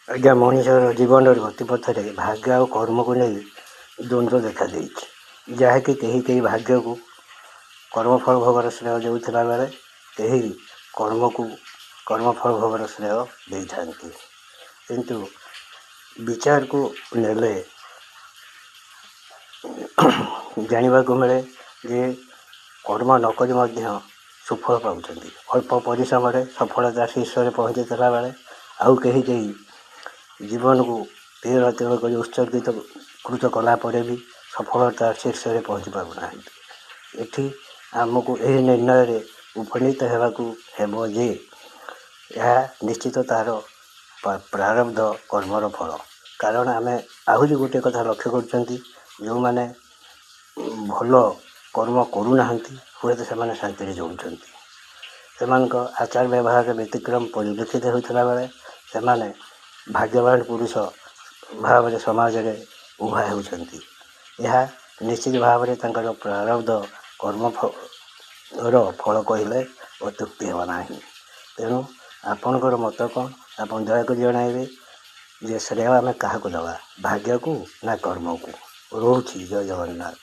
ଆଜ୍ଞା, ମଣିଷର ଜୀବନର ଗତିପଥରେ ଭାଗ୍ୟ ଆଉ କର୍ମକୁ ନେଇ ଦ୍ୱନ୍ଦ୍ୱ ଦେଖାଦେଇଛି, ଯାହାକି କେହି ଭାଗ୍ୟକୁ କର୍ମଫଳ ଭୋଗର ଶ୍ରେୟ ଦେଉଥିଲା ବେଳେ କେହି କର୍ମକୁ କର୍ମଫଳ ଭୋଗର ଶ୍ରେୟ ଦେଇଥାନ୍ତି। କିନ୍ତୁ ବିଚାରକୁ ନେଲେ ଜାଣିବାକୁ ମିଳେ ଯେ କର୍ମ ନକରି ମଧ୍ୟ ସୁଫଳ ପାଉଛନ୍ତି। ଅଳ୍ପ ପରିଶ୍ରମରେ ସଫଳତା ଶୀର୍ଷରେ ପହଞ୍ଚିଥିଲା ବେଳେ ଆଉ କେହି ଜୀବନକୁ ତିଳ ତିଳ କରି ଉତ୍ସର୍ଗୀକୃତ କଲା ପରେ ବି ସଫଳତା ଶୀର୍ଷରେ ପହଞ୍ଚି ପାରୁନାହାନ୍ତି। ଏଠି ଆମକୁ ଏହି ନିର୍ଣ୍ଣୟରେ ଉପନୀତ ହେବାକୁ ହେବ ଯେ ଏହା ନିଶ୍ଚିତ ତା'ର ପ୍ରାରବ୍ଧ କର୍ମର ଫଳ। କାରଣ ଆମେ ଆହୁରି ଗୋଟିଏ କଥା ଲକ୍ଷ୍ୟ କରୁଛନ୍ତି, ଯେଉଁମାନେ ଭଲ କର୍ମ କରୁନାହାନ୍ତି ହୁଏତ ସେମାନେ ଶାନ୍ତିରେ ଜଳୁଛନ୍ତି। ସେମାନଙ୍କ ଆଚାର ବ୍ୟବହାରରେ ବ୍ୟତିକ୍ରମ ପରିଲକ୍ଷିତ ହେଉଥିଲା ବେଳେ ସେମାନେ ଭାଗ୍ୟବାନ ପୁରୁଷ ଭାବରେ ସମାଜରେ ଉଭା ହେଉଛନ୍ତି। ଏହା ନିଶ୍ଚିତ ଭାବରେ ତାଙ୍କର ପ୍ରାରବ୍ଧ କର୍ମର ଫଳ କହିଲେ ଅତ୍ୟୁକ୍ତି ହେବ ନାହିଁ। ତେଣୁ ଆପଣଙ୍କର ମତ କ'ଣ? ଆପଣ ଦୟାକରି ଜଣାଇବେ ଯେ ଶ୍ରେୟ ଆମେ କାହାକୁ ଦେବା, ଭାଗ୍ୟକୁ ନା କର୍ମକୁ? ରହୁଛି। ଜୟ ଜଗନ୍ନାଥ।